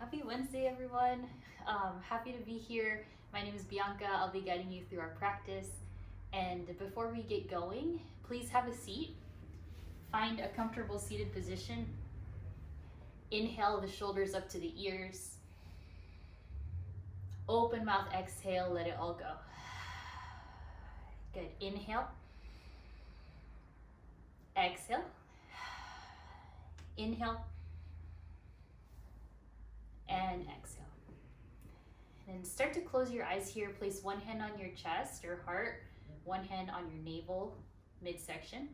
Happy Wednesday, everyone. Happy to be here. My name is Bianca. I'll be guiding you through our practice. And before we get going, please have a seat. Find a comfortable seated position. Inhale the shoulders up to the ears. Open mouth, exhale, let it all go. Good. Inhale. Exhale. Inhale. And exhale. And start to close your eyes here. Place one hand on your chest, your heart, one hand on your navel, midsection.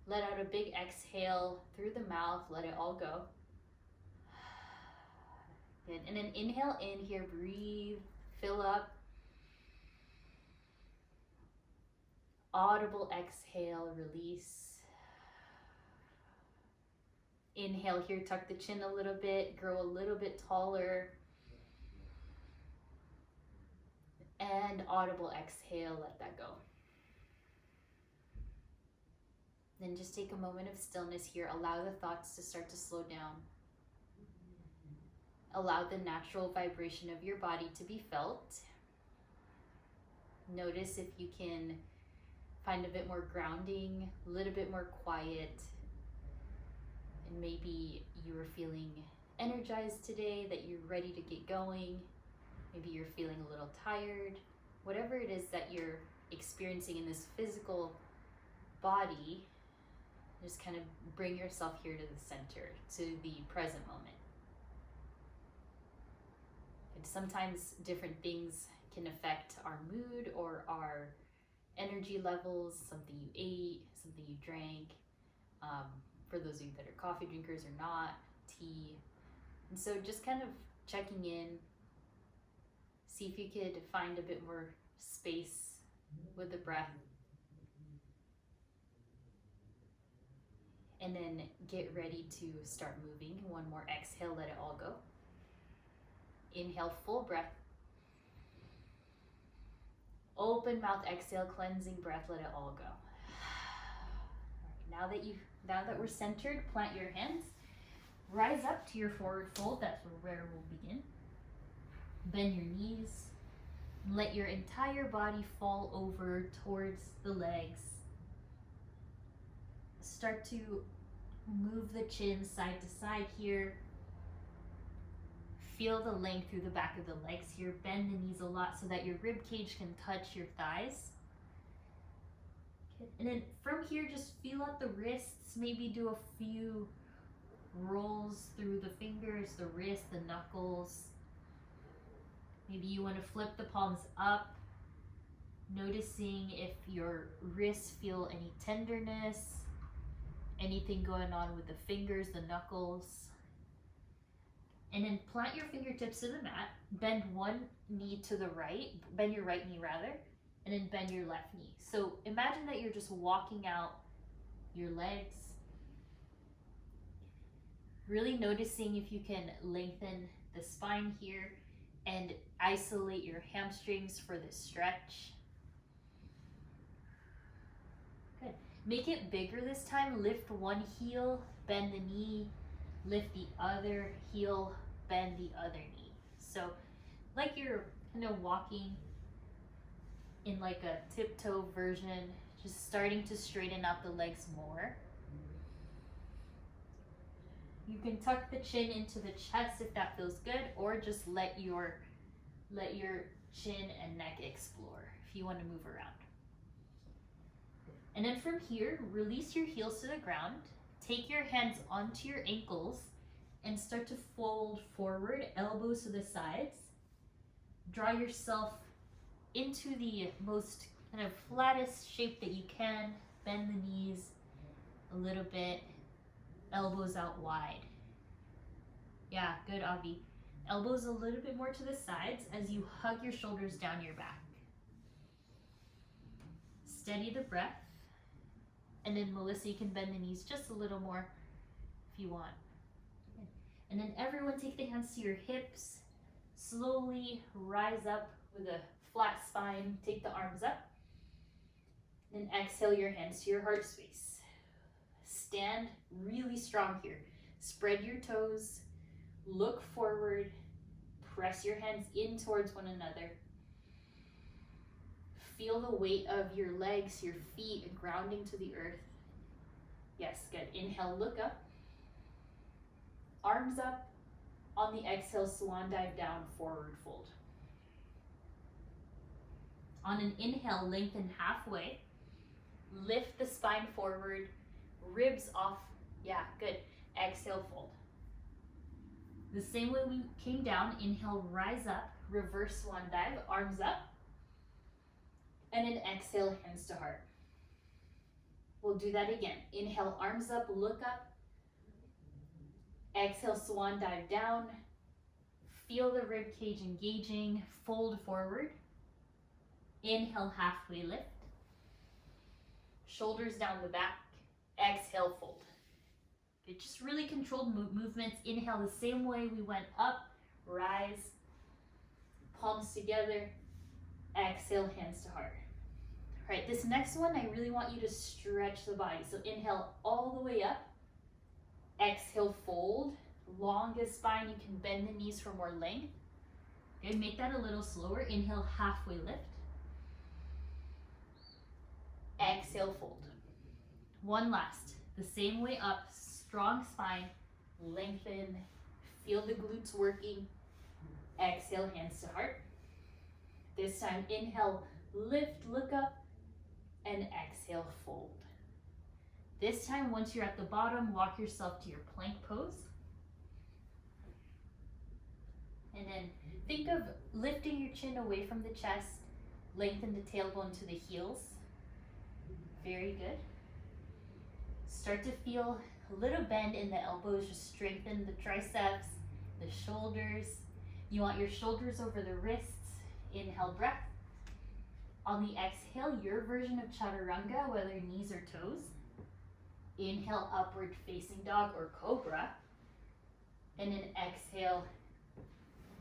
Let out a big exhale through the mouth. Let it all go. Good. And then inhale in here. Breathe. Fill up. Audible exhale. Release. Inhale here. Tuck the chin a little bit. Grow a little bit taller. And audible exhale. Let that go. Then just take a moment of stillness here. Allow the thoughts to start to slow down. Allow the natural vibration of your body to be felt. Notice if you can find a bit more grounding, a little bit more quiet. And maybe you are feeling energized today, that you're ready to get going. Maybe you're feeling a little tired. Whatever it is that you're experiencing in this physical body, just kind of bring yourself here to the center, to the present moment. And sometimes different things can affect our mood or our energy levels, something you ate, something you drank. For those of you that are coffee drinkers or not, tea. And so just kind of checking in, see if you could find a bit more space with the breath. And then get ready to start moving. One more exhale, let it all go. Inhale, full breath. Open mouth, exhale, cleansing breath, let it all go. All right, now that we're centered, plant your hands. Rise up to your forward fold. That's where we'll begin. Bend your knees. Let your entire body fall over towards the legs. Start to move the chin side to side here. Feel the length through the back of the legs here. Bend the knees a lot so that your rib cage can touch your thighs. Okay. And then from here, just feel out the wrists. Maybe do a few rolls through the fingers, the wrist, the knuckles. Maybe you want to flip the palms up, noticing if your wrists feel any tenderness, anything going on with the fingers, the knuckles. And then plant your fingertips to the mat. Bend one knee to the right, bend your right knee rather, and then bend your left knee. So imagine that you're just walking out your legs. Really noticing if you can lengthen the spine here and isolate your hamstrings for this stretch. Good. Make it bigger this time. Lift one heel, bend the knee, lift the other heel, bend the other knee. So like you're kind of walking in like a tiptoe version, just starting to straighten out the legs more. You can tuck the chin into the chest if that feels good, or just let your chin and neck explore if you want to move around. And then from here, release your heels to the ground. Take your hands onto your ankles and start to fold forward, elbows to the sides. Draw yourself into the most kind of flattest shape that you can. Bend the knees a little bit. Elbows out wide. Yeah, good, Avi. Elbows a little bit more to the sides as you hug your shoulders down your back. Steady the breath. And then Melissa, you can bend the knees just a little more if you want. And then everyone take the hands to your hips. Slowly rise up with a flat spine. Take the arms up. Then exhale your hands to your heart space. Stand really strong here. Spread your toes. Look forward. Press your hands in towards one another. Feel the weight of your legs, your feet grounding to the earth. Yes, good. Inhale, look up. Arms up. On the exhale, swan dive down, forward fold. On an inhale, lengthen halfway. Lift the spine forward, ribs off. Yeah, good. Exhale, fold. The same way we came down, inhale, rise up, reverse swan dive, arms up. And an exhale, hands to heart. We'll do that again. Inhale, arms up, look up. Exhale, swan dive down. Feel the rib cage engaging, fold forward. Inhale, halfway lift. Shoulders down the back. Exhale, fold. Okay, just really controlled movements. Inhale the same way we went up, rise, palms together. Exhale, hands to heart. All right, this next one, I really want you to stretch the body. So inhale all the way up. Exhale, fold. Longest spine, you can bend the knees for more length. Okay, make that a little slower. Inhale, halfway lift. Exhale, fold. One last. The same way up, strong spine, lengthen, feel the glutes working. Exhale, hands to heart. This time, inhale, lift, look up, and exhale, fold. This time, once you're at the bottom, walk yourself to your plank pose. And then think of lifting your chin away from the chest, lengthen the tailbone to the heels. Very good. Start to feel a little bend in the elbows, just strengthen the triceps, the shoulders. You want your shoulders over the wrists. Inhale, breath. On the exhale, your version of chaturanga, whether knees or toes. Inhale, upward facing dog or cobra. And then exhale,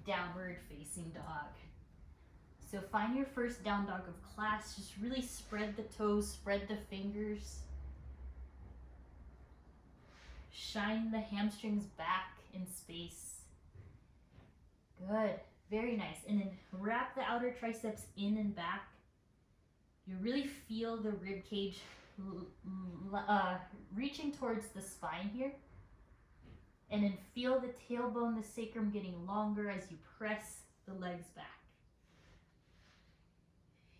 downward facing dog. So find your first down dog of class. Just really spread the toes, spread the fingers. Shine the hamstrings back in space. Good, very nice. And then wrap the outer triceps in and back. You really feel the rib cage reaching towards the spine here. And then feel the tailbone, the sacrum getting longer as you press the legs back.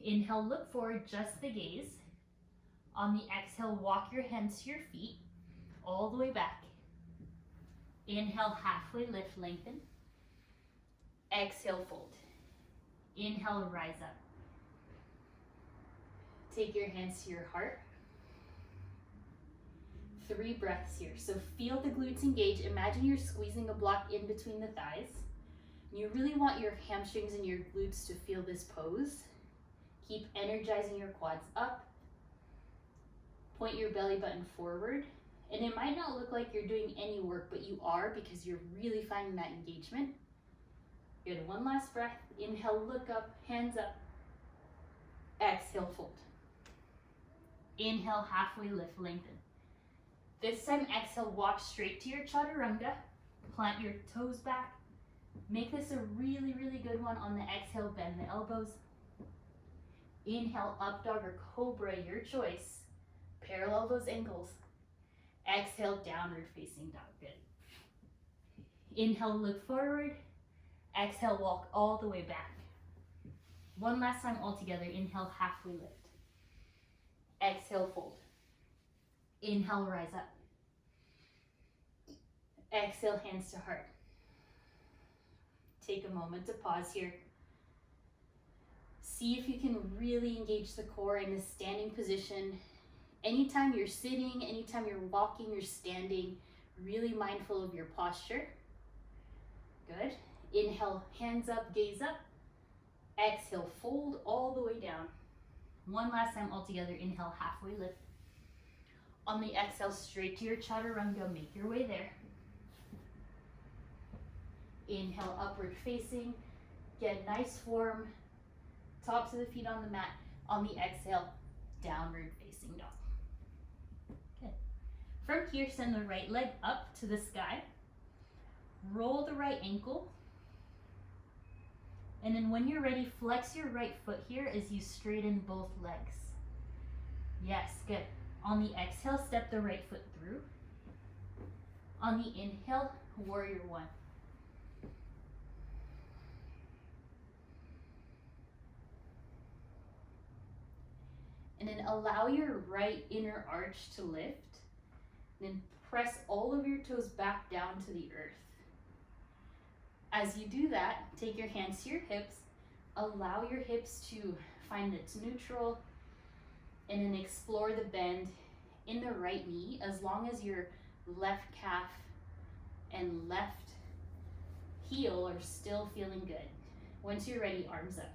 Inhale, look forward, just the gaze. On the exhale, walk your hands to your feet, all the way back. Inhale, halfway lift, lengthen. Exhale, fold. Inhale, rise up. Take your hands to your heart. 3 breaths here. So feel the glutes engage. Imagine you're squeezing a block in between the thighs. You really want your hamstrings and your glutes to feel this pose. Keep energizing your quads up. Point your belly button forward. And it might not look like you're doing any work, but you are, because you're really finding that engagement. Good, one last breath. Inhale, look up, hands up. Exhale, fold. Inhale, halfway lift, lengthen. This time, exhale, walk straight to your chaturanga. Plant your toes back. Make this a really, really good one. On the exhale, bend the elbows. Inhale, up dog or cobra, your choice. Parallel those ankles. Exhale, downward facing dog. Good. Inhale, look forward. Exhale, walk all the way back. One last time all together. Inhale, halfway lift. Exhale, fold. Inhale, rise up. Exhale, hands to heart. Take a moment to pause here. See if you can really engage the core in a standing position. Anytime you're sitting, anytime you're walking, you're standing, really mindful of your posture. Good. Inhale, hands up, gaze up. Exhale, fold all the way down. One last time all together. Inhale, halfway lift. On the exhale, straight to your chaturanga, make your way there. Inhale, upward facing. Get nice form. Tops of the feet on the mat. On the exhale, downward facing dog. Good. From here, send the right leg up to the sky. Roll the right ankle. And then when you're ready, flex your right foot here as you straighten both legs. Yes, good. On the exhale, step the right foot through. On the inhale, warrior one. And then allow your right inner arch to lift. And then press all of your toes back down to the earth. As you do that, take your hands to your hips. Allow your hips to find its neutral. And then explore the bend in the right knee as long as your left calf and left heel are still feeling good. Once you're ready, arms up.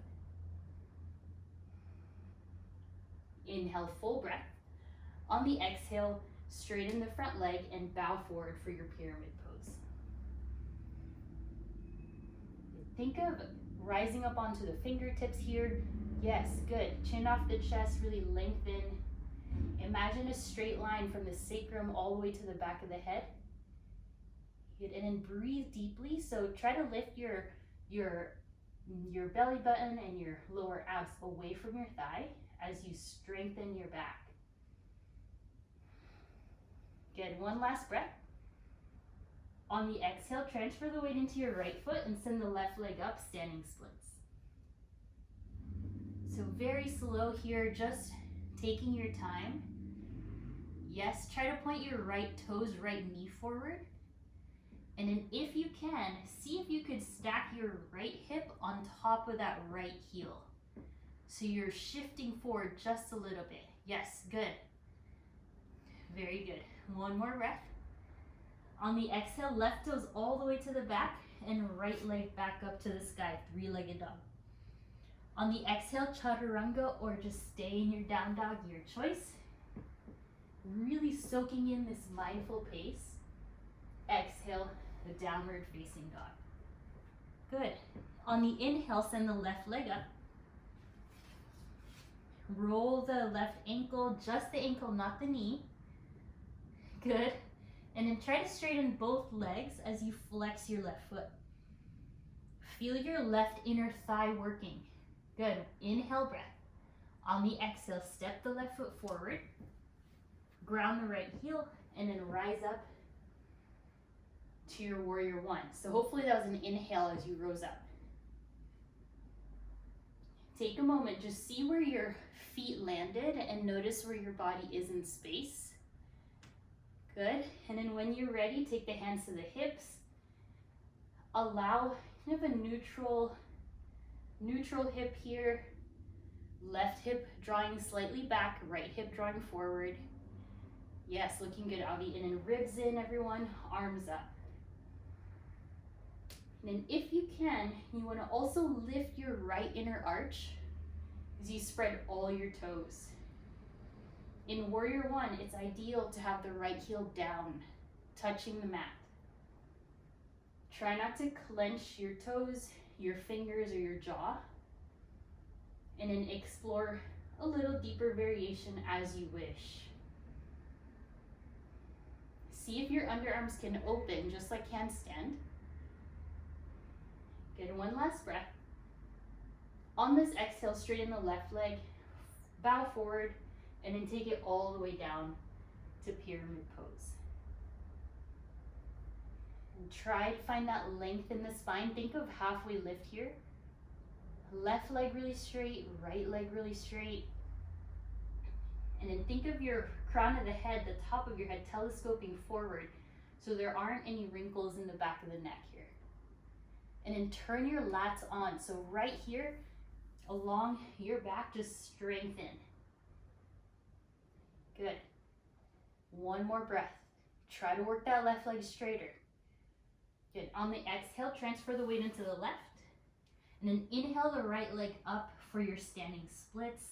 Inhale, full breath. On the exhale, straighten the front leg and bow forward for your pyramid pose. Think of rising up onto the fingertips here. Yes, good. Chin off the chest, really lengthen. Imagine a straight line from the sacrum all the way to the back of the head. Good. And then breathe deeply. So try to lift your belly button and your lower abs away from your thigh as you strengthen your back. Good. One last breath. On the exhale, transfer the weight into your right foot and send the left leg up, standing splits. So very slow here, just taking your time. Yes, try to point your right toes, right knee forward. And then if you can, see if you could stack your right hip on top of that right heel. So you're shifting forward just a little bit. Yes, good. Very good. One more breath. On the exhale, left toes all the way to the back and right leg back up to the sky, three-legged dog. On the exhale, chaturanga or just stay in your down dog, your choice. Really soaking in this mindful pace. Exhale, the downward facing dog. Good. On the inhale, send the left leg up. Roll the left ankle, just the ankle, not the knee. Good. And then try to straighten both legs as you flex your left foot. Feel your left inner thigh working. Good. Inhale, breath. On the exhale, step the left foot forward. Ground the right heel and then rise up to your warrior one. So hopefully that was an inhale as you rose up. Take a moment, just see where your feet landed and notice where your body is in space. Good. And then when you're ready, take the hands to the hips. Allow kind of a neutral hip here. Left hip drawing slightly back, right hip drawing forward. Yes, looking good, Avi. And then ribs in, everyone, arms up. And then if you can, you want to also lift your right inner arch as you spread all your toes. In warrior one, it's ideal to have the right heel down, touching the mat. Try not to clench your toes, your fingers, or your jaw. And then explore a little deeper variation as you wish. See if your underarms can open, just like handstand. Good, one last breath. On this exhale, straighten the left leg, bow forward, and then take it all the way down to pyramid pose. And try to find that length in the spine. Think of halfway lift here. Left leg really straight, right leg really straight. And then think of your crown of the head, the top of your head telescoping forward so there aren't any wrinkles in the back of the neck here. And then turn your lats on. So right here, along your back, just strengthen. Good. One more breath. Try to work that left leg straighter. Good. On the exhale, transfer the weight into the left. And then inhale the right leg up for your standing splits.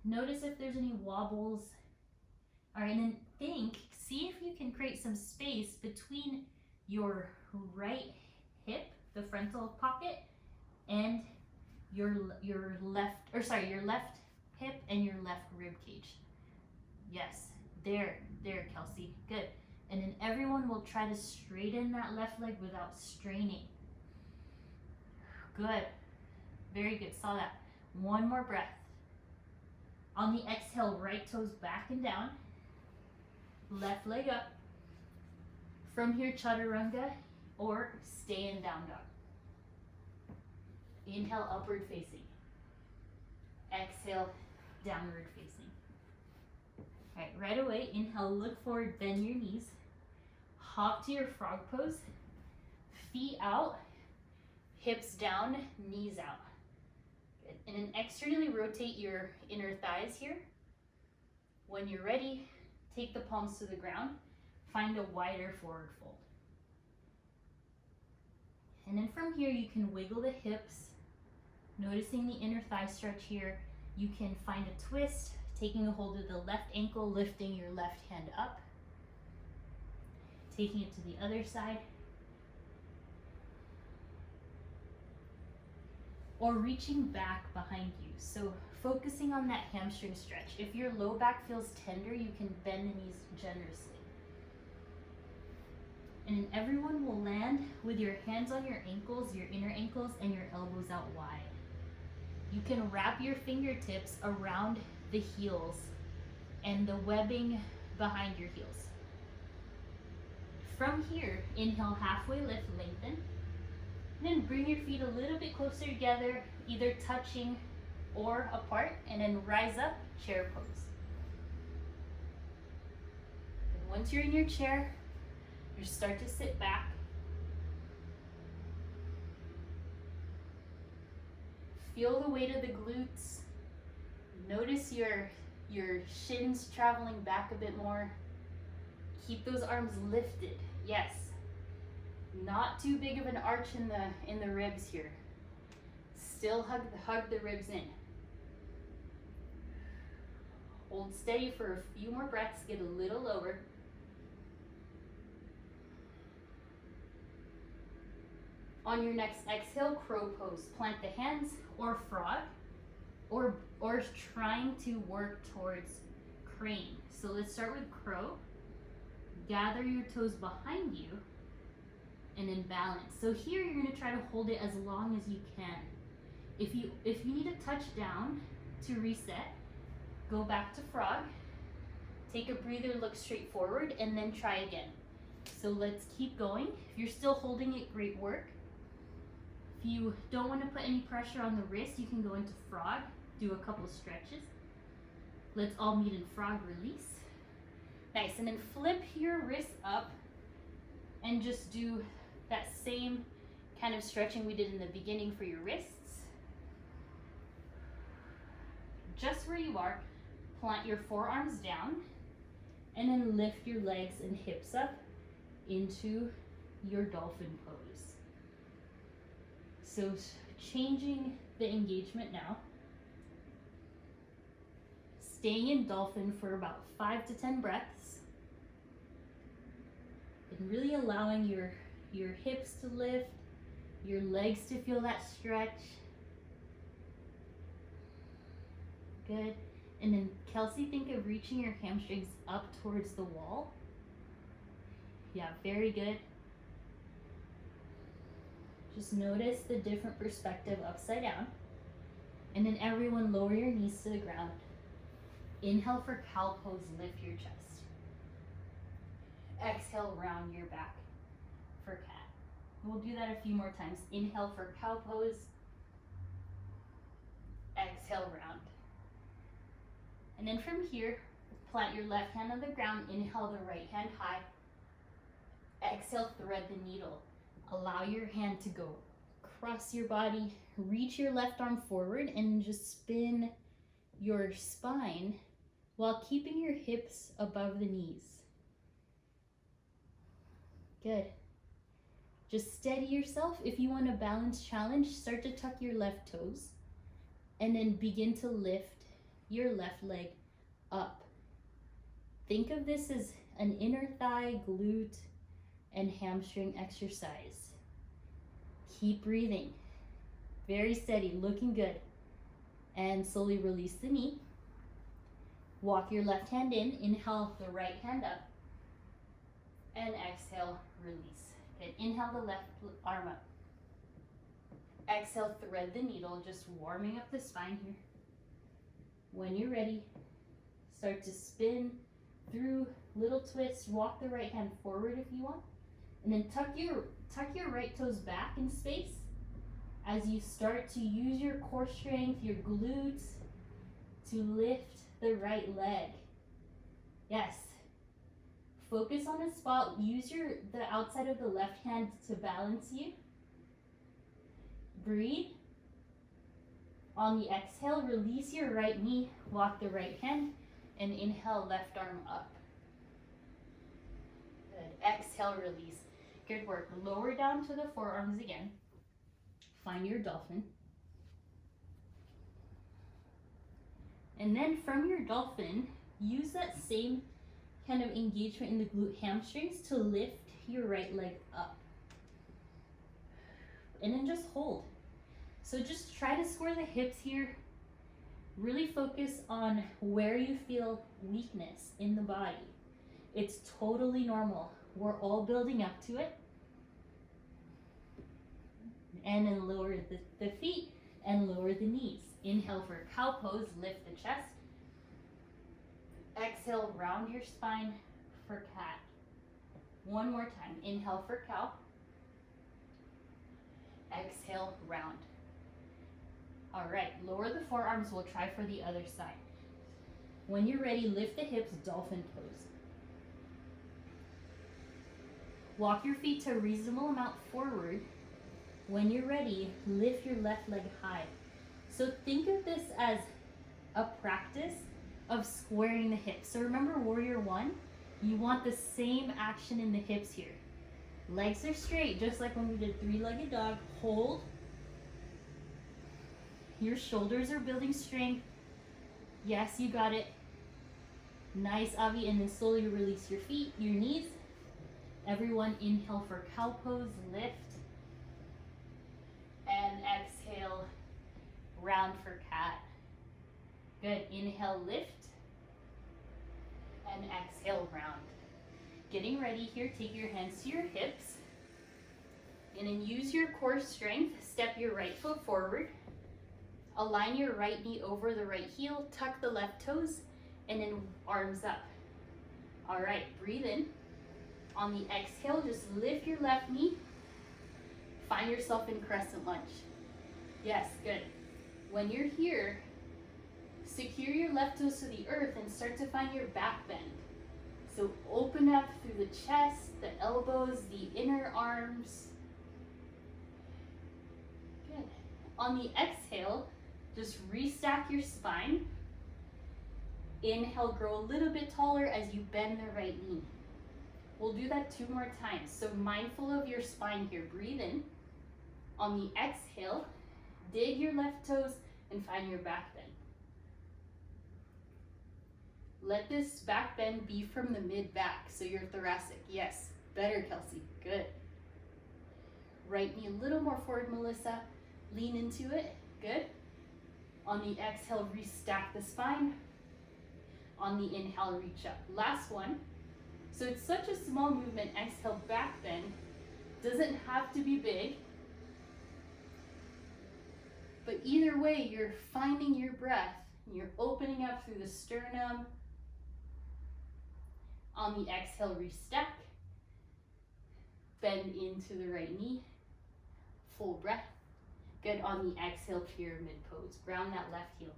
Notice if there's any wobbles. All right, and then see if you can create some space between your right hip, the frontal pocket, and your left hip and your left rib cage. Yes, there, Kelsey, good. And then everyone will try to straighten that left leg without straining. Good. Very good. Saw that. One more breath. On the exhale, right toes back and down. Left leg up. From here, chaturanga or stay in down dog. Inhale, upward facing. Exhale, downward facing. All right, right away, inhale, look forward, bend your knees. Hop to your frog pose. Feet out, hips down, knees out. Good. And then externally rotate your inner thighs here. When you're ready, take the palms to the ground. Find a wider forward fold. And then from here, you can wiggle the hips, noticing the inner thigh stretch here. You can find a twist, taking a hold of the left ankle, lifting your left hand up, taking it to the other side, or reaching back behind you. So focusing on that hamstring stretch. If your low back feels tender, you can bend the knees generously. And then everyone will land with your hands on your ankles, your inner ankles, and your elbows out wide. You can wrap your fingertips around the heels and the webbing behind your heels. From here, inhale, halfway lift, lengthen. And then bring your feet a little bit closer together, either touching or apart, and then rise up, chair pose. And once you're in your chair, you start to sit back. Feel the weight of the glutes. Notice your shins traveling back a bit more. Keep those arms lifted. Yes. Not too big of an arch in the ribs here. Still hug the ribs in. Hold steady for a few more breaths. Get a little lower. On your next exhale, crow pose. Plant the hands or frog, or trying to work towards crane. So let's start with crow. Gather your toes behind you and then balance. So here you're gonna try to hold it as long as you can. If you need to touch down to reset, go back to frog, take a breather, look straight forward, and then try again. So let's keep going. If you're still holding it, great work. If you don't want to put any pressure on the wrist, you can go into frog, do a couple stretches. Let's all meet in frog, release. Nice, and then flip your wrists up and just do that same kind of stretching we did in the beginning for your wrists. Just where you are, plant your forearms down and then lift your legs and hips up into your dolphin pose. So changing the engagement now. Staying in dolphin for about 5 to 10 breaths. And really allowing your hips to lift, your legs to feel that stretch. Good. And then Kelsey, think of reaching your hamstrings up towards the wall. Yeah, very good. Just notice the different perspective upside down. And then everyone lower your knees to the ground. Inhale for cow pose, lift your chest. Exhale, round your back for cat. We'll do that a few more times. Inhale for cow pose. Exhale, round. And then from here, plant your left hand on the ground. Inhale the right hand high. Exhale, thread the needle. Allow your hand to go across your body. Reach your left arm forward and just spin your spine while keeping your hips above the knees. Good. Just steady yourself. If you want a balance challenge, start to tuck your left toes and then begin to lift your left leg up. Think of this as an inner thigh, glute, and hamstring exercise. Keep breathing. Very steady, looking good. And slowly release the knee. Walk your left hand in. Inhale the right hand up. And exhale, release. Good. Inhale the left arm up. Exhale, thread the needle, just warming up the spine here. When you're ready, start to spin through little twists. Walk the right hand forward if you want. And then tuck your right toes back in space as you start to use your core strength, your glutes, to lift the right leg. Yes. Focus on a spot. Use the outside of the left hand to balance you. Breathe. On the exhale, release your right knee, walk the right hand, and inhale, left arm up. Good. Exhale, release. Good work. Lower down to the forearms again. Find your dolphin. And then from your dolphin, use that same kind of engagement in the glute hamstrings to lift your right leg up. And then just hold. So just try to square the hips here. Really focus on where you feel weakness in the body. It's totally normal. We're all building up to it. And then lower the feet and lower the knees. Inhale for cow pose, lift the chest. Exhale, round your spine for cat. One more time. Inhale for cow. Exhale, round. All right, lower the forearms. We'll try for the other side. When you're ready, lift the hips, dolphin pose. Walk your feet to a reasonable amount forward. When you're ready, lift your left leg high. So think of this as a practice of squaring the hips. So remember warrior one, you want the same action in the hips here. Legs are straight, just like when we did three-legged dog. Hold. Your shoulders are building strength. Yes, you got it. Nice, Avi, and then slowly release your feet, your knees. Everyone inhale for cow pose, lift. And exhale, round for cat. Good, inhale, lift. And exhale, round. Getting ready here, take your hands to your hips. And then use your core strength, step your right foot forward. Align your right knee over the right heel, tuck the left toes, and then arms up. All right, breathe in. On the exhale, just lift your left knee. Find yourself in crescent lunge. Yes, good. When you're here, secure your left toes to the earth and start to find your back bend. So open up through the chest, the elbows, the inner arms. Good. On the exhale, just restack your spine. Inhale, grow a little bit taller as you bend the right knee. We'll do that 2 more times. So mindful of your spine here. Breathe in. On the exhale, dig your left toes and find your back bend. Let this back bend be from the mid-back, so your thoracic. Yes, better, Kelsey. Good. Right knee a little more forward, Melissa. Lean into it. Good. On the exhale, restack the spine. On the inhale, reach up. Last one. So it's such a small movement. Exhale, back bend. Doesn't have to be big. But either way, you're finding your breath. You're opening up through the sternum. On the exhale, restack. Bend into the right knee. Full breath. Good. On the exhale, pyramid pose. Ground that left heel.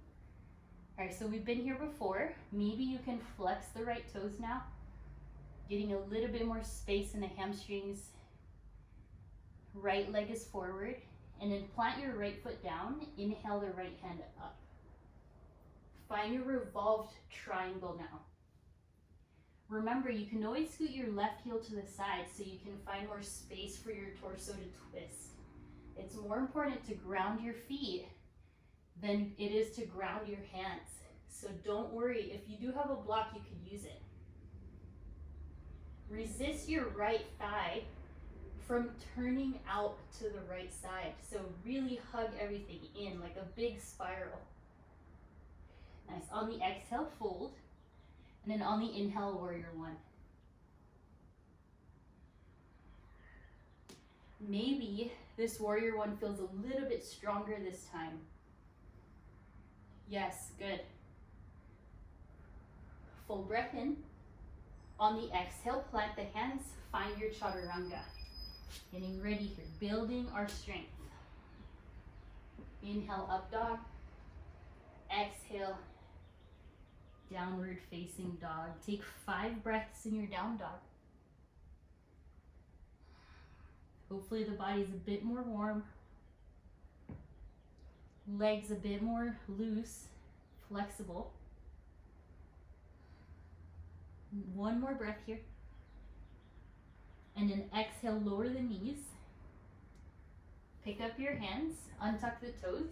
All right, so we've been here before. Maybe you can flex the right toes now. Getting a little bit more space in the hamstrings. Right leg is forward. And then plant your right foot down. Inhale the right hand up. Find your revolved triangle now. Remember, you can always scoot your left heel to the side so you can find more space for your torso to twist. It's more important to ground your feet than it is to ground your hands. So don't worry, if you do have a block, you could use it. Resist your right thigh from turning out to the right side. So really hug everything in like a big spiral. Nice. On the exhale, fold. And then on the inhale, warrior one. Maybe this warrior one feels a little bit stronger this time. Yes, good. Full breath in. On the exhale, plant the hands, find your chaturanga. Getting ready here, building our strength. Inhale, up dog. Exhale, downward facing dog. Take 5 breaths in your down dog. Hopefully the body's a bit more warm. Legs a bit more loose, flexible. One more breath here. And then exhale, lower the knees. Pick up your hands, untuck the toes.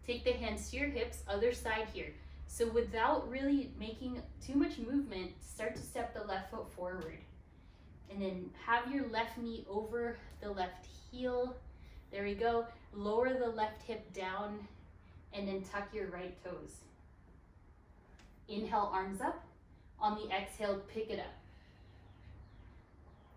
Take the hands to your hips, other side here. So without really making too much movement, start to step the left foot forward. And then have your left knee over the left heel. There we go. Lower the left hip down and then tuck your right toes. Inhale, arms up. On the exhale, pick it up.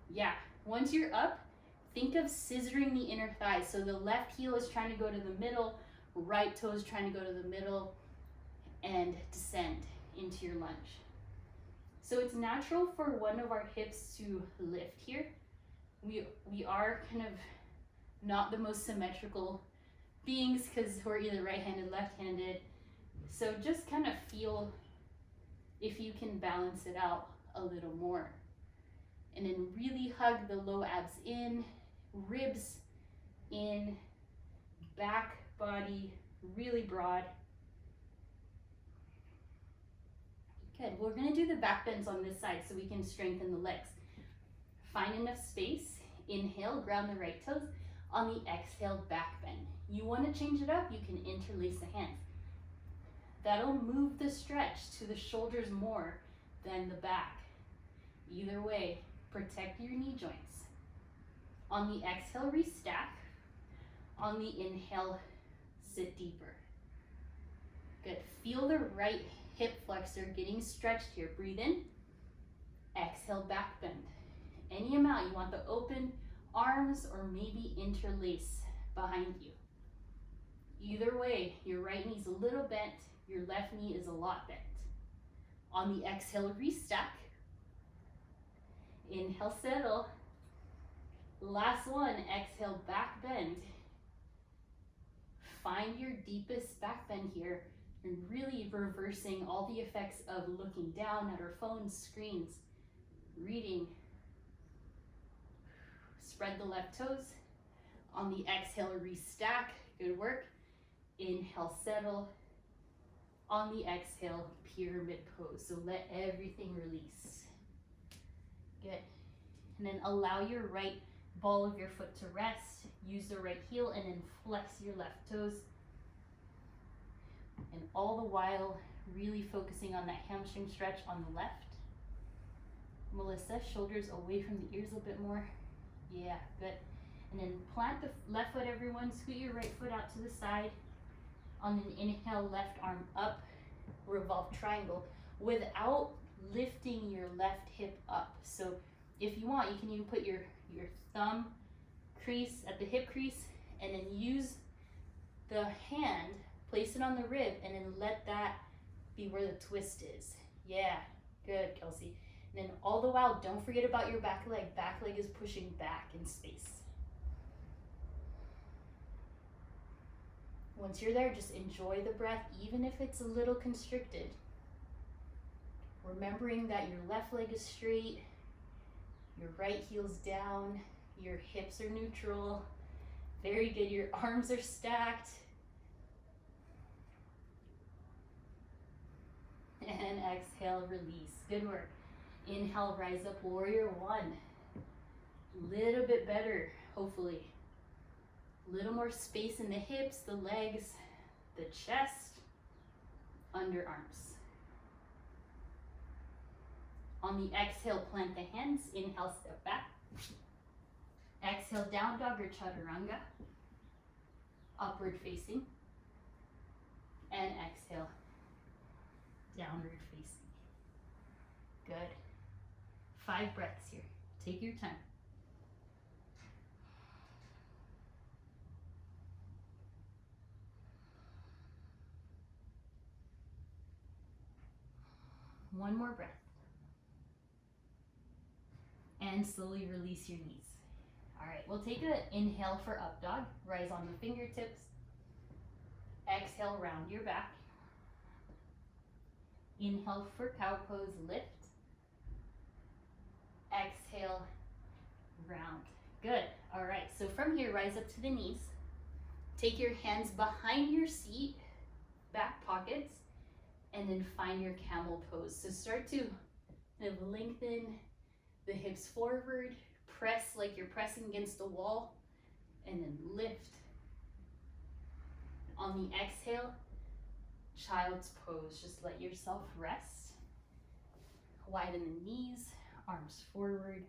Yeah, once you're up, think of scissoring the inner thigh. So the left heel is trying to go to the middle, right toe is trying to go to the middle, and descend into your lunge. So it's natural for one of our hips to lift here. We are kind of not the most symmetrical beings because we're either right-handed, left-handed. So just kind of feel if you can balance it out a little more. And then really hug the low abs in, ribs in, back body really broad. Good, we're gonna do the back bends on this side so we can strengthen the legs. Find enough space, inhale, ground the right toes. On the exhale, back bend. You wanna change it up, you can interlace the hands. That'll move the stretch to the shoulders more than the back. Either way, protect your knee joints. On the exhale, restack. On the inhale, sit deeper. Good, feel the right hip flexor getting stretched here. Breathe in, exhale, back bend. Any amount, you want the open arms or maybe interlace behind you. Either way, your right knee's a little bent, your left knee is a lot bent. On the exhale, restack. Inhale, settle. Last one, exhale, back bend. Find your deepest back bend here and really reversing all the effects of looking down at our phones, screens, reading. Spread the left toes. On the exhale, restack. Good work. Inhale, settle. On the exhale, pyramid pose. So let everything release. Good. And then allow your right ball of your foot to rest. Use the right heel and then flex your left toes. And all the while, really focusing on that hamstring stretch on the left. Melissa, shoulders away from the ears a bit more. Yeah, good. And then plant the left foot, everyone. Scoot your right foot out to the side. On an inhale, left arm up, revolve triangle, without lifting your left hip up. So if you want, you can even put your thumb crease at the hip crease and then use the hand, place it on the rib, and then let that be where the twist is. Yeah, good, Kelsey. And then all the while, don't forget about your back leg. Back leg is pushing back in space. Once you're there, just enjoy the breath, even if it's a little constricted. Remembering that your left leg is straight, your right heel's down, your hips are neutral. Very good, your arms are stacked. And exhale, release. Good work. Inhale, rise up, warrior one. Little bit better, hopefully. Little more space in the hips, the legs, the chest, underarms. On the exhale, plant the hands. Inhale, step back. Exhale, down dog or chaturanga. Upward facing. And exhale, downward facing. Good. 5 breaths here. Take your time. One more breath. And slowly release your knees. All right, we'll take an inhale for up dog. Rise on the fingertips. Exhale, round your back. Inhale for cow pose, lift. Exhale, round. Good. All right, so from here, rise up to the knees. Take your hands behind your seat, back pockets, and then find your camel pose. So start to kind of lengthen the hips forward, press like you're pressing against the wall, and then lift. On the exhale, child's pose. Just let yourself rest. Widen the knees, arms forward.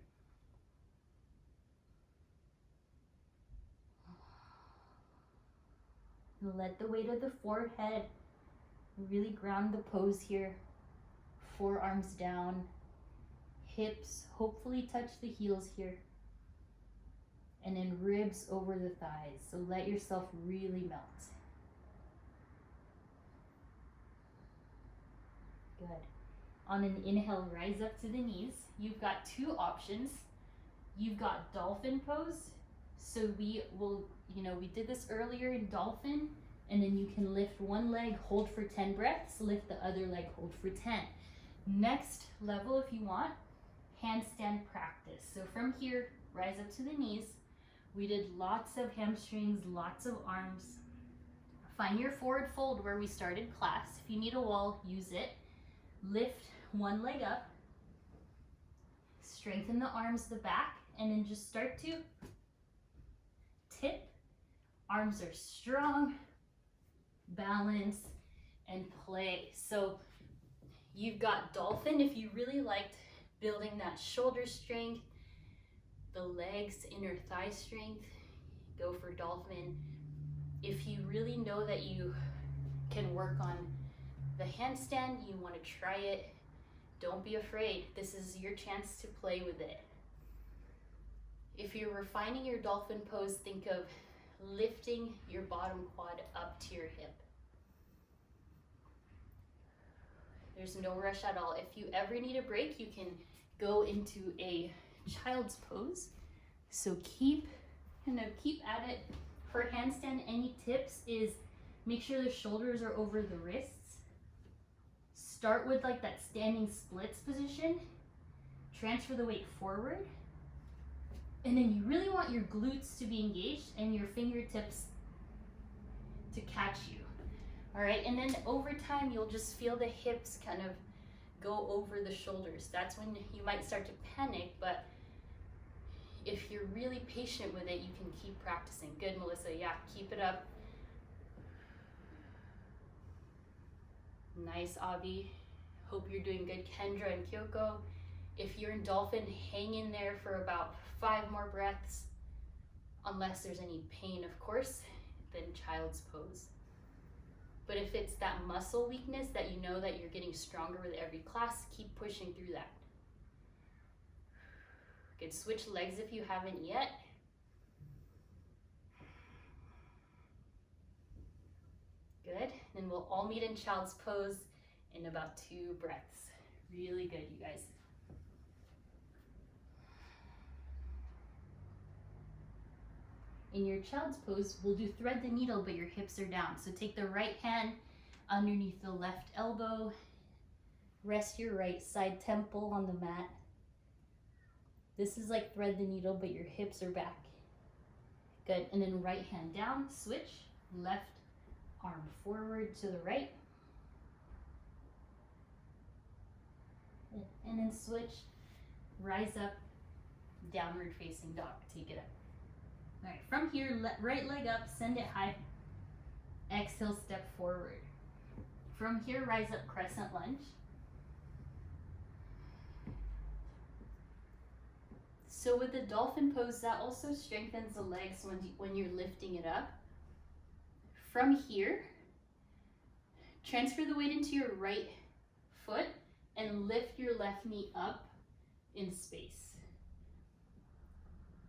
Let the weight of the forehead really ground the pose here. Forearms down, hips hopefully touch the heels here. And then ribs over the thighs. So let yourself really melt. Good. On an inhale, rise up to the knees. You've got two options. You've got dolphin pose. So we will, we did this earlier in dolphin, and then you can lift one leg, hold for 10 breaths, lift the other leg, hold for 10. Next level, if you want, handstand practice. So from here, rise up to the knees. We did lots of hamstrings, lots of arms. Find your forward fold where we started class. If you need a wall, use it. Lift one leg up. Strengthen the arms, the back, and then just start to tip. Arms are strong, balance, and play. So you've got dolphin if you really liked building that shoulder strength, the legs, inner thigh strength, go for dolphin. If you really know that you can work on the handstand, you want to try it, don't be afraid. This is your chance to play with it. If you're refining your dolphin pose, think of lifting your bottom quad up to your hip. There's no rush at all. If you ever need a break, you can go into a child's pose. So keep at it. For handstand, any tips is make sure the shoulders are over the wrists. Start with like that standing splits position. Transfer the weight forward. And then you really want your glutes to be engaged and your fingertips to catch you. All right, and then over time, you'll just feel the hips kind of go over the shoulders. That's when you might start to panic, but if you're really patient with it, you can keep practicing. Good, Melissa, yeah, keep it up. Nice, Avi. Hope you're doing good. Kendra and Kyoko, if you're in dolphin, hang in there for about 5 more breaths, unless there's any pain, of course, then child's pose. But if it's that muscle weakness that you know that you're getting stronger with every class, keep pushing through that. Good, switch legs if you haven't yet. Good, then we'll all meet in child's pose in about 2 breaths. Really good, you guys. In your child's pose, we'll do thread the needle, but your hips are down. So take the right hand underneath the left elbow. Rest your right side temple on the mat. This is like thread the needle, but your hips are back. Good, and then right hand down, switch, left arm forward to the right. And then switch, rise up, downward facing dog, take it up. All right, from here, right leg up, send it high. Exhale, step forward. From here, rise up, crescent lunge. So with the dolphin pose, that also strengthens the legs when you're lifting it up. From here, transfer the weight into your right foot and lift your left knee up in space.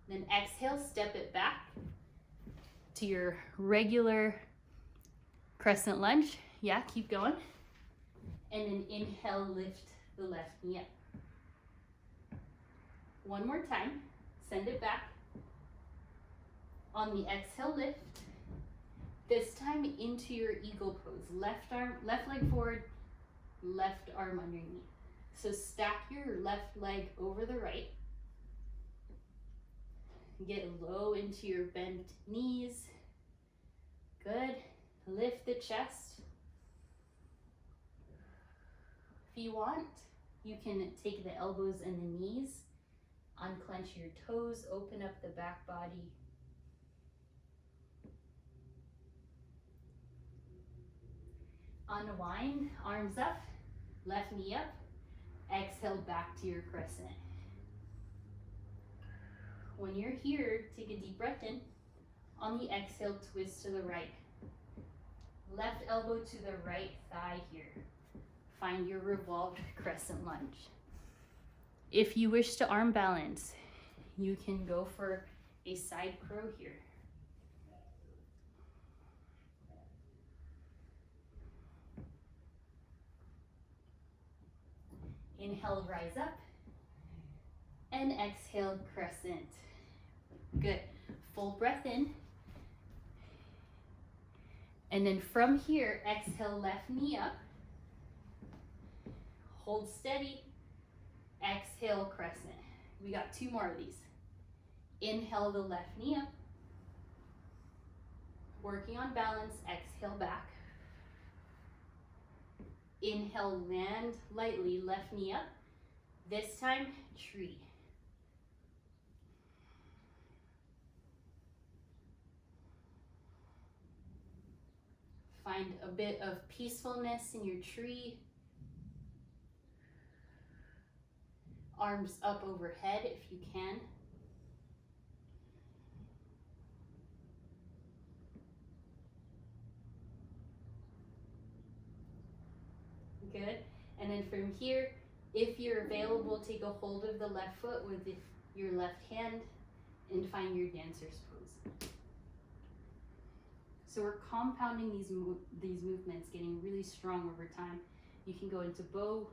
Then exhale, step it back to your regular crescent lunge. Yeah, keep going. And then inhale, lift the left knee up. One more time, send it back. On the exhale, lift. This time into your eagle pose. Left leg forward, left arm underneath. So stack your left leg over the right. Get low into your bent knees. Good. Lift the chest. If you want, you can take the elbows and the knees, unclench your toes, open up the back body. Unwind, arms up, left knee up, exhale back to your crescent. When you're here, take a deep breath in. On the exhale, twist to the right. Left elbow to the right thigh here. Find your revolved crescent lunge. If you wish to arm balance, you can go for a side crow here. Inhale, rise up, and exhale, crescent. Good. Full breath in. And then from here, exhale, left knee up. Hold steady. Exhale, crescent. We got 2 more of these. Inhale the left knee up. Working on balance, exhale back. Inhale, land lightly, left knee up. This time, tree. Find a bit of peacefulness in your tree. Arms up overhead if you can. Good. And then from here, if you're available, take a hold of the left foot with your left hand and find your dancer's pose. So we're compounding these movements, getting really strong over time. You can go into bow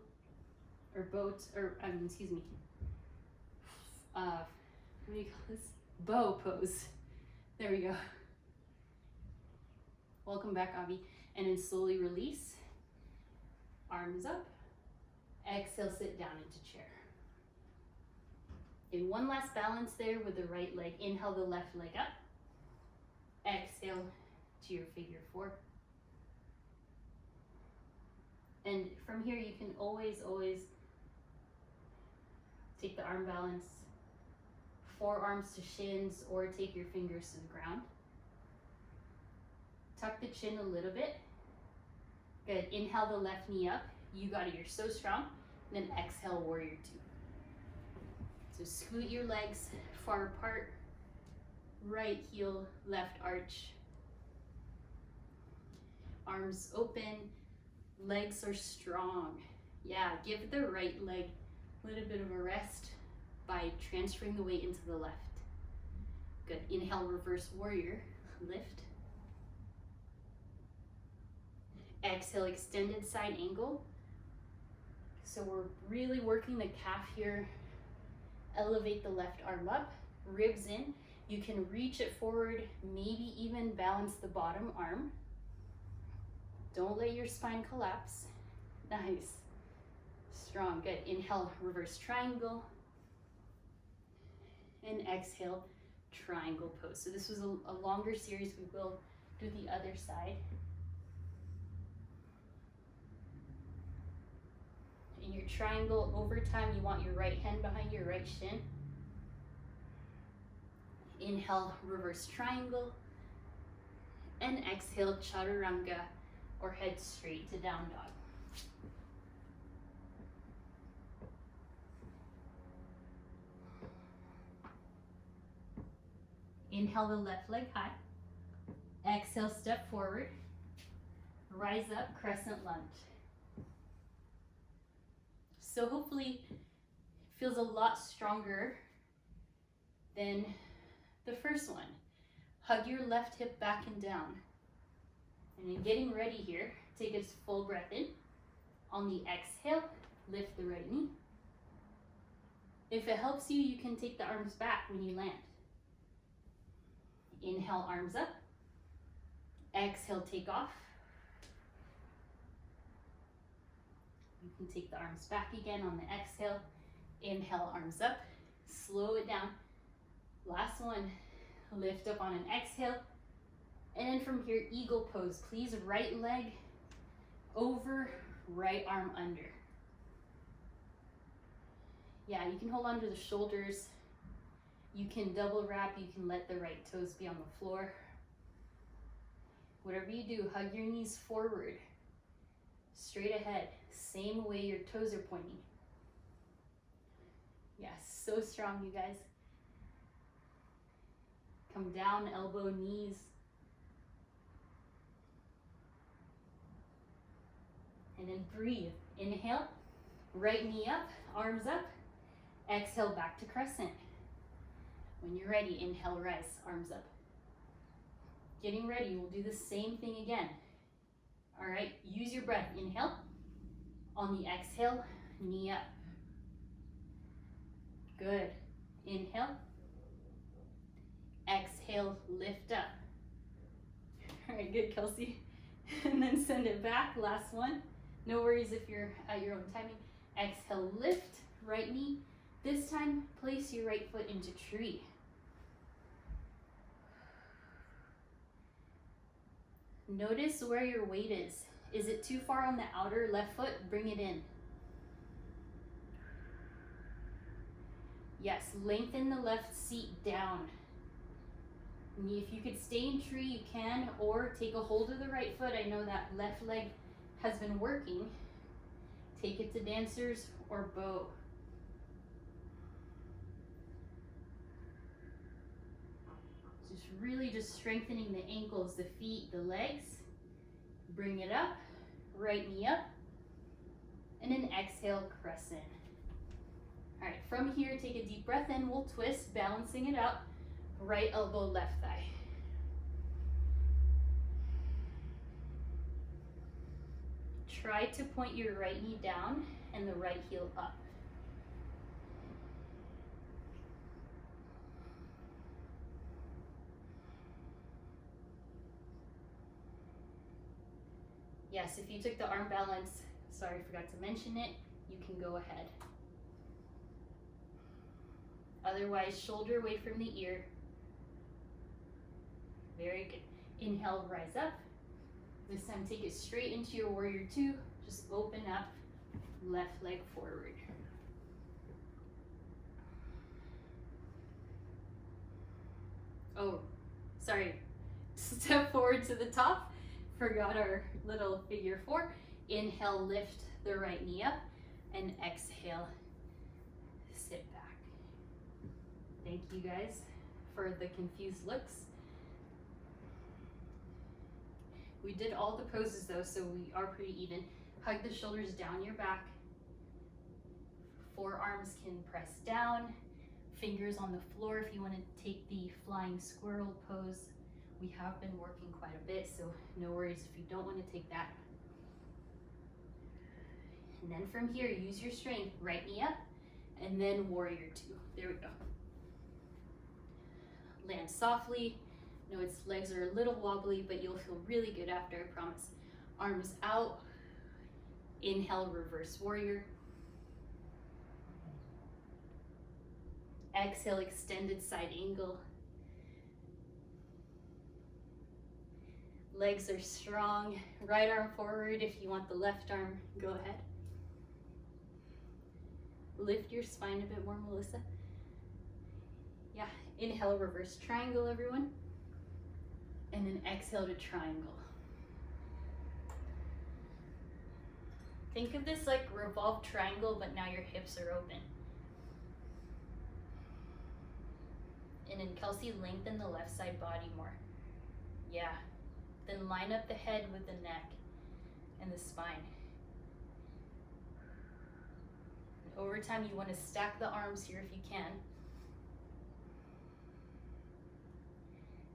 pose. There we go. Welcome back, Avi. And then slowly release. Arms up. Exhale, sit down into chair. Okay, one last balance there with the right leg. Inhale the left leg up. Exhale to your figure 4. And from here you can always take the arm balance, forearms to shins, or take your fingers to the ground. Tuck the chin a little bit. Good. Inhale the left knee up. You got it. You're so strong. And then exhale, warrior 2. So scoot your legs far apart. Right heel, left arch. Arms open. Legs are strong. Yeah, give the right leg a little bit of a rest by transferring the weight into the left. Good. Inhale, reverse warrior. Lift. Exhale, extended side angle. So we're really working the calf here. Elevate the left arm up, ribs in. You can reach it forward, maybe even balance the bottom arm. Don't let your spine collapse. Nice. Strong. Good. Inhale, reverse triangle. And exhale, triangle pose. So this was a longer series. We will do the other side. In your triangle, over time, you want your right hand behind your right shin. Inhale, reverse triangle. And exhale, chaturanga, or head straight to down dog. Inhale the left leg high. Exhale, step forward. Rise up, crescent lunge. So hopefully it feels a lot stronger than the first one. Hug your left hip back and down. And then getting ready here, take a full breath in. On the exhale, lift the right knee. If it helps you, you can take the arms back when you land. Inhale, arms up. Exhale, take off. You can take the arms back again on the exhale. Inhale, arms up. Slow it down. Last one. Lift up on an exhale. And then from here, eagle pose. Please, right leg over, right arm under. Yeah, you can hold on to the shoulders. You can double wrap. You can let the right toes be on the floor. Whatever you do, hug your knees forward, straight ahead, same way your toes are pointing. Yes, so strong, you guys. Come down, elbow, knees. And then breathe. Inhale, right knee up, arms up. Exhale, back to crescent. When you're ready, inhale, rise, arms up. Getting ready, we'll do the same thing again. All right, use your breath. Inhale. On the exhale, knee up. Good. Inhale. Exhale, lift up. All right, good, Kelsey. And then send it back, last one. No worries if you're at your own timing. Exhale, lift, right knee. This time, place your right foot into tree. Notice where your weight is. Is it too far on the outer left foot? Bring it in. Yes, lengthen the left seat down. If you could stay in tree, you can, or take a hold of the right foot. I know that left leg has been working. Take it to dancers or bow. Just strengthening the ankles, the feet, the legs. Bring it up, right knee up, and then exhale, crescent. All right, from here, take a deep breath in. We'll twist, balancing it out. Right elbow, left thigh. Try to point your right knee down and the right heel up. Yes, if you took the arm balance, sorry, I forgot to mention it, you can go ahead. Otherwise, shoulder away from the ear. Very good. Inhale, rise up. This time, take it straight into your warrior two. Just open up, left leg forward. Oh, sorry. Step forward to the top. Forgot our little figure four. Inhale, lift the right knee up, and exhale, sit back. Thank you guys for the confused looks. We did all the poses though, so we are pretty even. Hug the shoulders down your back. Forearms can press down. Fingers on the floor if you want to take the flying squirrel pose. We have been working quite a bit, so no worries if you don't want to take that. And then from here, use your strength. Right knee up, and then warrior two. There we go. Land softly. No, its legs are a little wobbly, but you'll feel really good after, I promise. Arms out. Inhale, reverse warrior. Exhale, extended side angle. Legs are strong. Right arm forward. If you want the left arm, go ahead. Lift your spine a bit more, Melissa. Yeah, inhale, reverse triangle, everyone. And then exhale to triangle. Think of this like revolved triangle, but now your hips are open. And then Kelsey, lengthen the left side body more. Yeah. Then line up the head with the neck and the spine. And over time, you want to stack the arms here if you can.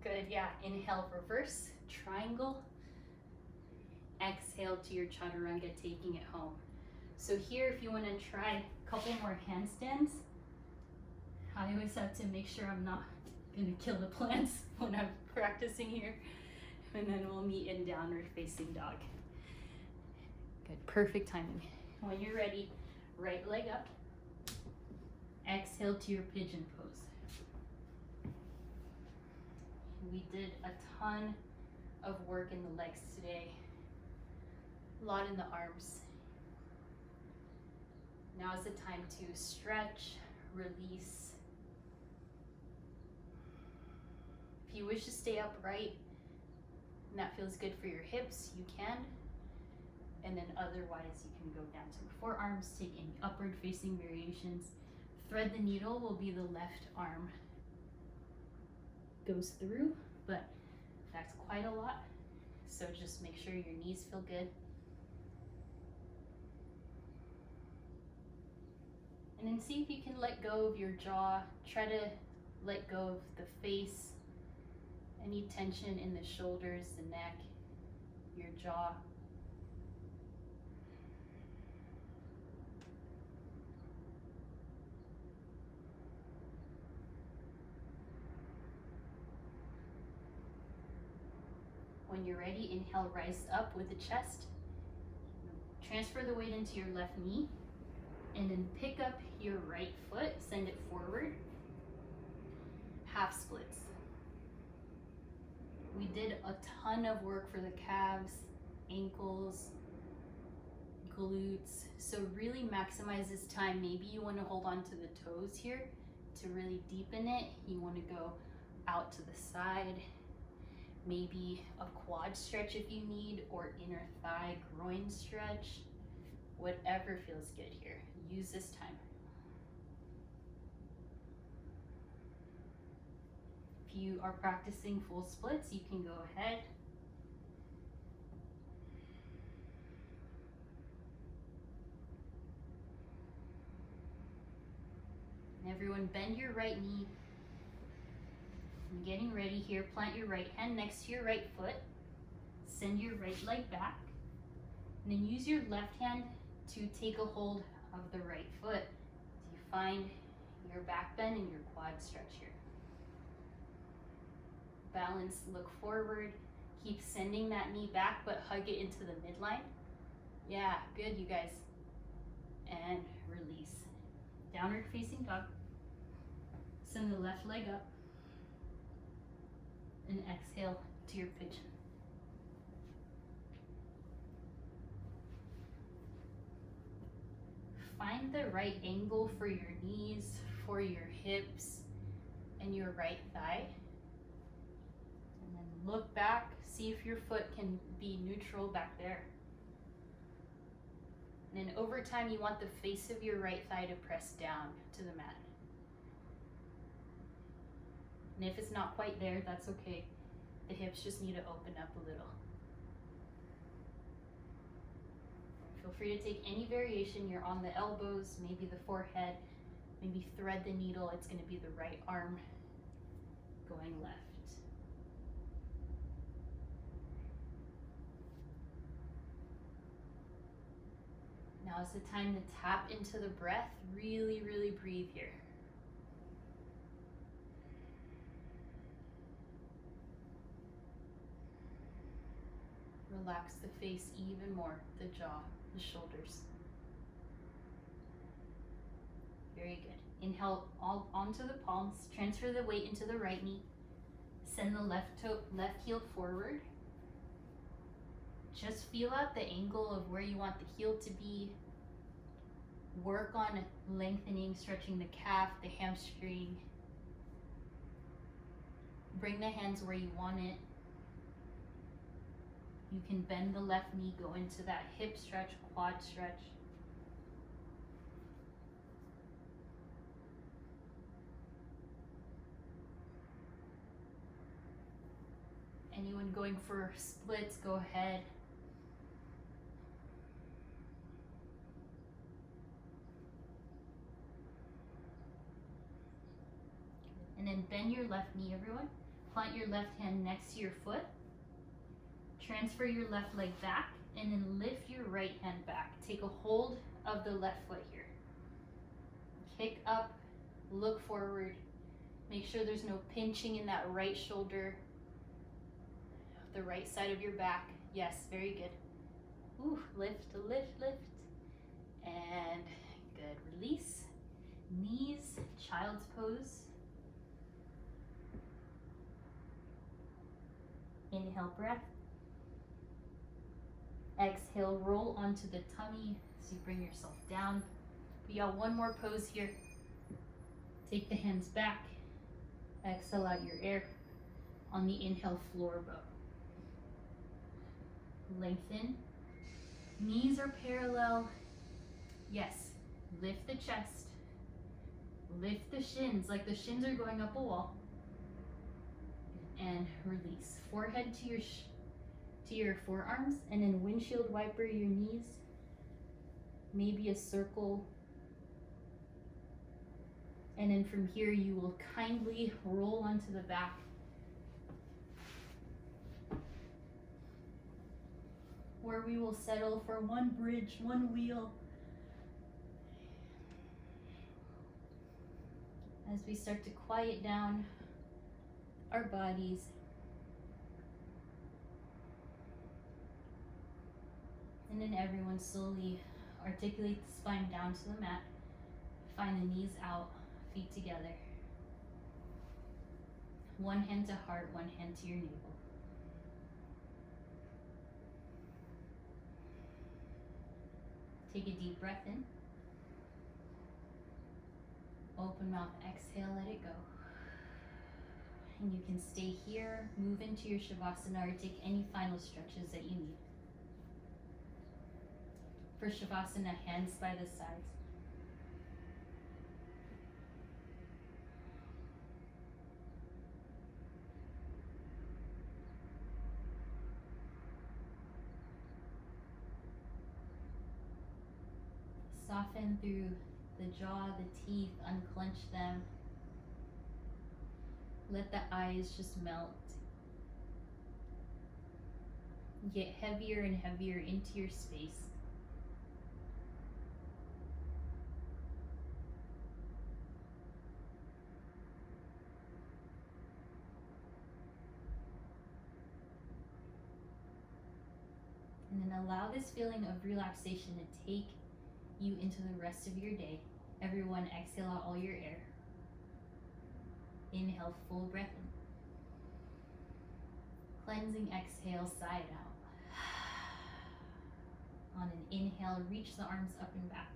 Good, yeah. Inhale, reverse, triangle. Exhale to your chaturanga, taking it home. So here, if you want to try a couple more handstands, I always have to make sure I'm not going to kill the plants when I'm practicing here. And then we'll meet in downward facing dog. Good, perfect timing. When you're ready, right leg up. Exhale to your pigeon pose. We did a ton of work in the legs today. A lot in the arms. Now is the time to stretch, release. If you wish to stay upright and that feels good for your hips, you can. And then otherwise you can go down to the forearms, take any upward facing variations. Thread the needle will be the left arm goes through, but that's quite a lot. So just make sure your knees feel good. And then see if you can let go of your jaw. Try to let go of the face, any tension in the shoulders, the neck, your jaw. When you're ready, inhale, rise up with the chest. Transfer the weight into your left knee, and then pick up your right foot, send it forward. Half splits. We did a ton of work for the calves, ankles, glutes. So really maximize this time. Maybe you want to hold on to the toes here to really deepen it. You want to go out to the side. Maybe a quad stretch if you need, or inner thigh, groin stretch. Whatever feels good here. Use this time. If you are practicing full splits, you can go ahead. And everyone bend your right knee. I'm getting ready here. Plant your right hand next to your right foot. Send your right leg back. And then use your left hand to take a hold of the right foot. So you find your back bend and your quad stretch here. Balance, look forward. Keep sending that knee back, but hug it into the midline. Yeah, good, you guys. And release. Downward facing dog. Send the left leg up. And exhale to your pigeon. Find the right angle for your knees, for your hips, and your right thigh. And then look back, see if your foot can be neutral back there. And then over time, you want the face of your right thigh to press down to the mat. And if it's not quite there, that's okay. The hips just need to open up a little. Feel free to take any variation. You're on the elbows, maybe the forehead, maybe thread the needle. It's going to be the right arm going left. Now is the time to tap into the breath. Really, really breathe here. Relax the face even more, the jaw, the shoulders. Very good. Inhale all onto the palms. Transfer the weight into the right knee. Send the left heel forward. Just feel out the angle of where you want the heel to be. Work on lengthening, stretching the calf, the hamstring. Bring the hands where you want it. You can bend the left knee, go into that hip stretch, quad stretch. Anyone going for splits, go ahead. And then bend your left knee, everyone. Plant your left hand next to your foot. Transfer your left leg back, and then lift your right hand back. Take a hold of the left foot here. Kick up, look forward. Make sure there's no pinching in that right shoulder, the right side of your back. Yes, very good. Ooh, lift, lift, lift. And good, release. Knees, child's pose. Inhale, breath. Exhale, roll onto the tummy as you bring yourself down. We got one more pose here. Take the hands back. Exhale out your air. On the inhale, floor bow. Lengthen. Knees are parallel. Yes, lift the chest. Lift the shins like the shins are going up a wall. And release. Forehead to your forearms, and then windshield wiper your knees. Maybe a circle. And then from here you will kindly roll onto the back. Where we will settle for one bridge, one wheel. As we start to quiet down our bodies. And then everyone slowly articulate the spine down to the mat. Find the knees out, feet together. One hand to heart, one hand to your navel. Take a deep breath in. Open mouth, exhale, let it go. And you can stay here, move into your Shavasana, or take any final stretches that you need. For Shavasana, hands by the sides. Soften through the jaw, the teeth, unclench them. Let the eyes just melt. Get heavier and heavier into your space. And then allow this feeling of relaxation to take you into the rest of your day. Everyone, exhale out all your air. Inhale, full breath in. Cleansing exhale, sigh it out. On an inhale, reach the arms up and back.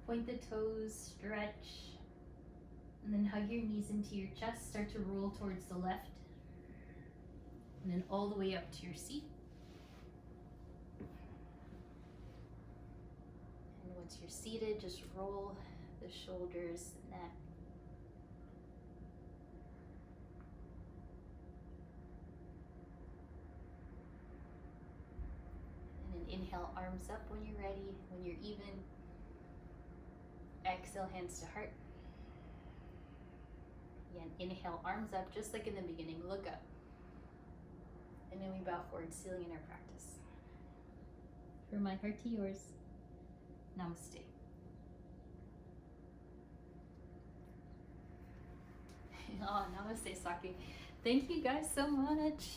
Point the toes, stretch. And then hug your knees into your chest. Start to roll towards the left. And then all the way up to your seat. Once you're seated, just roll the shoulders, the neck. And then inhale, arms up when you're ready, when you're even. Exhale, hands to heart. Again, inhale, arms up, just like in the beginning, look up. And then we bow forward, sealing in our practice. From my heart to yours. Namaste. Oh, namaste, Saki. Thank you guys so much.